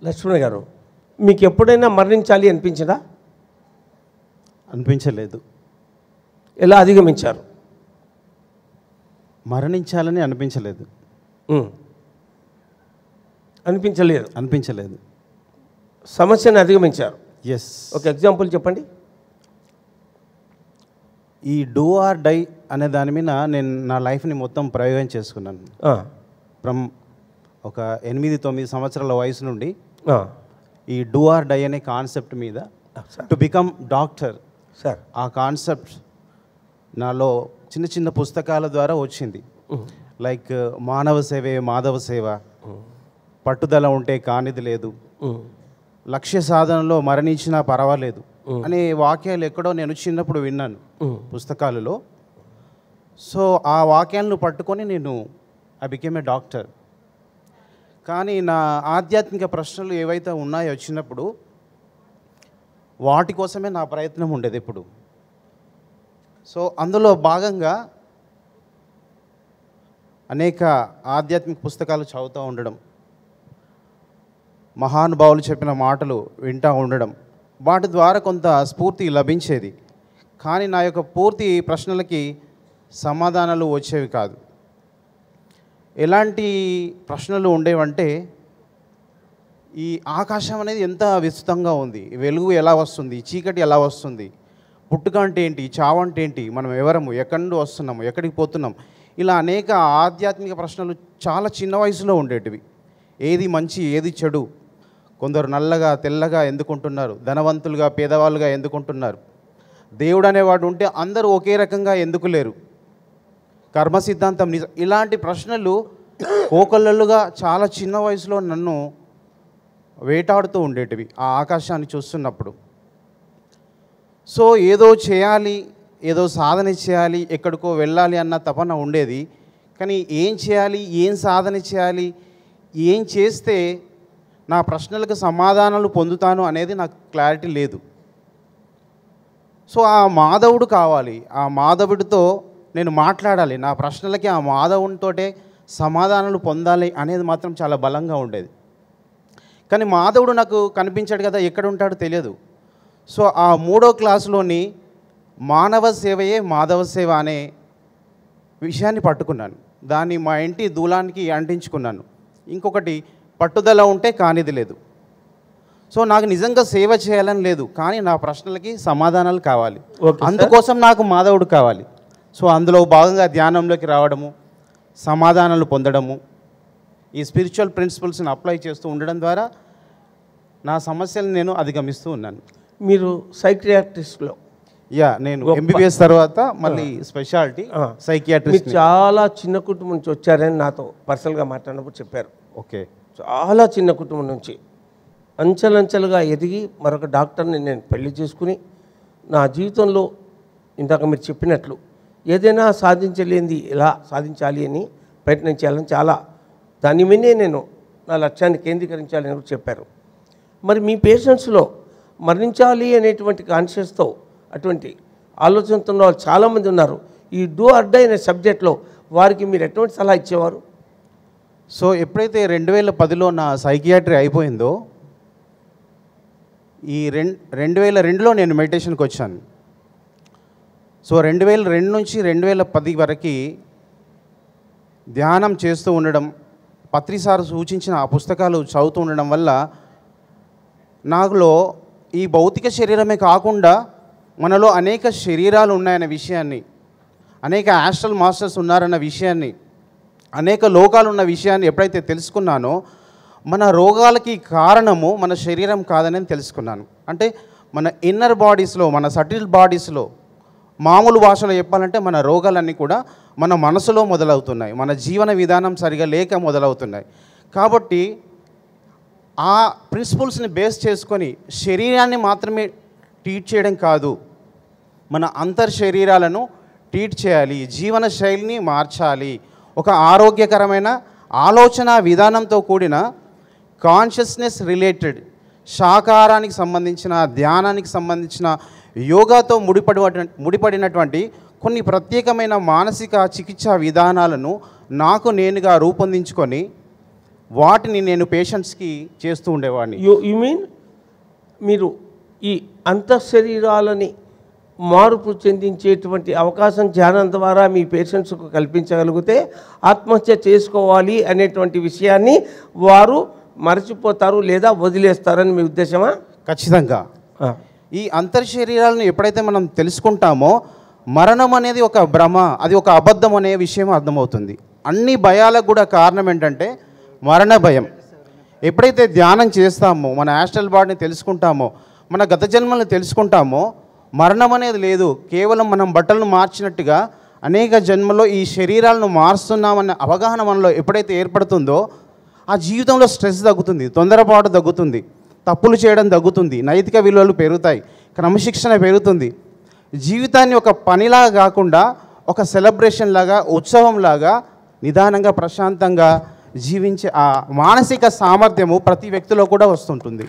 లక్ష్మణ్ గారు, మీకు ఎప్పుడైనా మరణించాలి అనిపించిందా? అనిపించలేదు. ఎలా అధిగమించారు? మరణించాలని అనిపించలేదు. అనిపించలేదు. సమస్యను అధిగమించారు. ఎస్. ఒక ఎగ్జాంపుల్ చెప్పండి. ఈ డూ ఆర్ డై అనే దాని మీద నేను నా లైఫ్ని మొత్తం ప్రయోగం చేసుకున్నాను. ఫ్రమ్ ఒక 8-9 సంవత్సరాల వయసు నుండి ఈ డూ ఆర్ డై అనే కాన్సెప్ట్ మీద టు బికమ్ డాక్టర్ సార్, ఆ కాన్సెప్ట్ నాలో చిన్న చిన్న పుస్తకాల ద్వారా వచ్చింది. లైక్ మానవ సేవే మాధవ సేవ, పట్టుదల ఉంటే కానిది లేదు, లక్ష్య సాధనలో మరణించినా పర్వాలేదు అనే వాక్యాలు ఎక్కడో నేను చిన్నప్పుడు విన్నాను పుస్తకాలలో. సో ఆ వాక్యాలను పట్టుకొని నేను ఐ బికేమ్ ఏ డాక్టర్. కానీ నా ఆధ్యాత్మిక ప్రశ్నలు ఏవైతే ఉన్నాయో వచ్చినప్పుడు వాటి కోసమే నా ప్రయత్నం ఉండేది ఎప్పుడు. సో అందులో భాగంగా అనేక ఆధ్యాత్మిక పుస్తకాలు చదువుతూ ఉండడం, మహానుభావులు చెప్పిన మాటలు వింటూ ఉండడం, వాటి ద్వారా కొంత స్ఫూర్తి లభించేది. కానీ నా యొక్క పూర్తి ప్రశ్నలకి సమాధానాలు వచ్చేవి కాదు. ఎలాంటి ప్రశ్నలు ఉండేవంటే, ఈ ఆకాశం అనేది ఎంత విస్తృతంగా ఉంది, వెలుగు ఎలా వస్తుంది, చీకటి ఎలా వస్తుంది, పుట్టుక అంటే ఏంటి, చావు అంటే ఏంటి, మనం ఎవరము, ఎక్కడి నుండి వస్తున్నాము, ఎక్కడికి పోతున్నాం, ఇలా అనేక ఆధ్యాత్మిక ప్రశ్నలు చాలా చిన్న వయసులో ఉండేటివి. ఏది మంచి ఏది చెడు, కొందరు నల్లగా తెల్లగా ఎందుకుంటున్నారు, ధనవంతులుగా పేదవాళ్ళుగా ఎందుకుంటున్నారు, దేవుడు అనేవాడు ఉంటే అందరూ ఒకే రకంగా ఎందుకు లేరు, కర్మ సిద్ధాంతం నిజం, ఇలాంటి ప్రశ్నలు కోకొల్లలుగా చాలా చిన్న వయసులో నన్ను వేటాడుతూ ఉండేటివి ఆ ఆకాశాన్ని చూస్తున్నప్పుడు. సో ఏదో చేయాలి, ఏదో సాధన చేయాలి, ఎక్కడికో వెళ్ళాలి అన్న తపన ఉండేది. కానీ ఏం చేయాలి, ఏం సాధన చేయాలి, ఏం చేస్తే నా ప్రశ్నలకు సమాధానాలు పొందుతాను అనేది నాకు క్లారిటీ లేదు. సో ఆ మాధవుడు కావాలి, ఆ మాధవుడితో నేను మాట్లాడాలి, నా ప్రశ్నలకి ఆ మాధవునితోటే సమాధానాలు పొందాలి అనేది మాత్రం చాలా బలంగా ఉండేది. కానీ మాధవుడు నాకు కనిపించాడు కదా, ఎక్కడ ఉంటాడో తెలియదు. సో ఆ 3వ క్లాసులోని మానవ సేవయే మాధవ సేవ అనే విషయాన్ని పట్టుకున్నాను. దాన్ని మా ఇంటి దూలానికి అంటించుకున్నాను. ఇంకొకటి, పట్టుదల ఉంటే కానిది లేదు. సో నాకు నిజంగా సేవ చేయాలని లేదు, కానీ నా ప్రశ్నలకి సమాధానాలు కావాలి, అందుకోసం నాకు మాధవుడు కావాలి. సో అందులో భాగంగా ధ్యానంలోకి రావడము, సమాధానాలు పొందడము, ఈ స్పిరిచువల్ ప్రిన్సిపల్స్ని అప్లై చేస్తూ ఉండడం ద్వారా నా సమస్యలను నేను అధిగమిస్తూ ఉన్నాను. మీరు సైకియాట్రిస్ట్లో? నేను ఎంబీబీఎస్ తర్వాత మళ్ళీ స్పెషాలిటీ సైకియాట్రిస్ట్. చాలా చిన్న కుటుంబం నుంచి వచ్చారని నాతో పర్సనల్గా మాట్లాడినప్పుడు చెప్పారు. ఓకే. చాలా చిన్న కుటుంబం నుంచి అంచెలంచెలుగా ఎదిగి మరొక డాక్టర్ని నేను పెళ్లి చేసుకుని నా జీవితంలో ఇందాక మీరు చెప్పినట్లు ఏదైనా సాధించలేనిది ఎలా సాధించాలి అని ప్రయత్నం చేయాలని చాలా దాని మీదే నేను నా లక్ష్యాన్ని కేంద్రీకరించాలని కూడా చెప్పారు. మరి మీ పేషెంట్స్లో మరణించాలి అనేటువంటి కాన్షియస్తో అటువంటి ఆలోచనతో ఉన్న వాళ్ళు చాలామంది ఉన్నారు. ఈ డూ ఆర్ డై అనే సబ్జెక్ట్లో వారికి మీరు ఎటువంటి సలహా ఇచ్చేవారు? సో ఎప్పుడైతే 2010లో నా సైకియాట్రీ అయిపోయిందో, ఈ 2002లో నేను మెడిటేషన్కి వచ్చాను. సో 2002 నుంచి 2010 వరకు ధ్యానం చేస్తూ ఉండడం, పత్రిసారు సూచించిన ఆ పుస్తకాలు చదువుతూ ఉండడం వల్ల నాలో ఈ భౌతిక శరీరమే కాకుండా మనలో అనేక శరీరాలు ఉన్నాయన్న విషయాన్ని, అనేక ఆస్ట్రల్ మాస్టర్స్ ఉన్నారన్న విషయాన్ని, అనేక లోకాలు ఉన్న విషయాన్ని ఎప్పుడైతే తెలుసుకున్నానో, మన రోగాలకి కారణము మన శరీరం కాదని తెలుసుకున్నాను. అంటే మన ఇన్నర్ బాడీస్లో, మన సటిల్ బాడీస్లో, మామూలు భాషలో చెప్పాలంటే మన రోగాలన్నీ కూడా మన మనసులో మొదలవుతున్నాయి, మన జీవన విధానం సరిగా లేక మొదలవుతున్నాయి. కాబట్టి ఆ ప్రిన్సిపల్స్ని బేస్ చేసుకొని శరీరాన్ని మాత్రమే ట్రీట్ చేయడం కాదు, మన అంతర్ శరీరాలను ట్రీట్ చేయాలి, జీవన శైలిని మార్చాలి, ఒక ఆరోగ్యకరమైన ఆలోచన విధానంతో కూడిన కాన్షియస్నెస్ రిలేటెడ్ శాకాహారానికి సంబంధించిన, ధ్యానానికి సంబంధించిన, యోగాతో ముడిపడినటువంటి కొన్ని ప్రత్యేకమైన మానసిక చికిత్సా విధానాలను నాకు నేనుగా రూపొందించుకొని వాటిని నేను పేషెంట్స్కి చేస్తూ ఉండేవాడిని. యు మీన్ మీరు ఈ అంతఃశరీరాలని మార్పు చెందించేటువంటి అవకాశం ధ్యానం ద్వారా మీ పేషెంట్స్కు కల్పించగలిగితే ఆత్మహత్య చేసుకోవాలి అనేటువంటి విషయాన్ని వారు మరచిపోతారు లేదా వదిలేస్తారని మీ ఉద్దేశమా? ఖచ్చితంగా. ఈ అంతర్శరీరాలను ఎప్పుడైతే మనం తెలుసుకుంటామో మరణం అనేది ఒక భ్రమ, అది ఒక అబద్ధం అనే విషయం అర్థమవుతుంది. అన్ని భయాలకు కూడా కారణం ఏంటంటే మరణ భయం. ఎప్పుడైతే ధ్యానం చేస్తామో, మన యాస్ట్రల్ బాడీని తెలుసుకుంటామో, మన గత జన్మలను తెలుసుకుంటామో, మరణం అనేది లేదు. కేవలం మనం బట్టలను మార్చినట్టుగా అనేక జన్మలో ఈ శరీరాలను మారుస్తున్నామన్న అవగాహన మనలో ఎప్పుడైతే ఏర్పడుతుందో ఆ జీవితంలో స్ట్రెస్ తగ్గుతుంది, తొందరపాటు తగ్గుతుంది, తప్పులు చేయడం తగ్గుతుంది, నైతిక విలువలు పెరుగుతాయి, క్రమశిక్షణ పెరుగుతుంది. జీవితాన్ని ఒక పనిలాగా కాకుండా ఒక సెలబ్రేషన్ లాగా, ఉత్సవం లాగా నిదానంగా ప్రశాంతంగా జీవించే ఆ మానసిక సామర్థ్యము ప్రతి వ్యక్తిలో కూడా వస్తుంటుంది.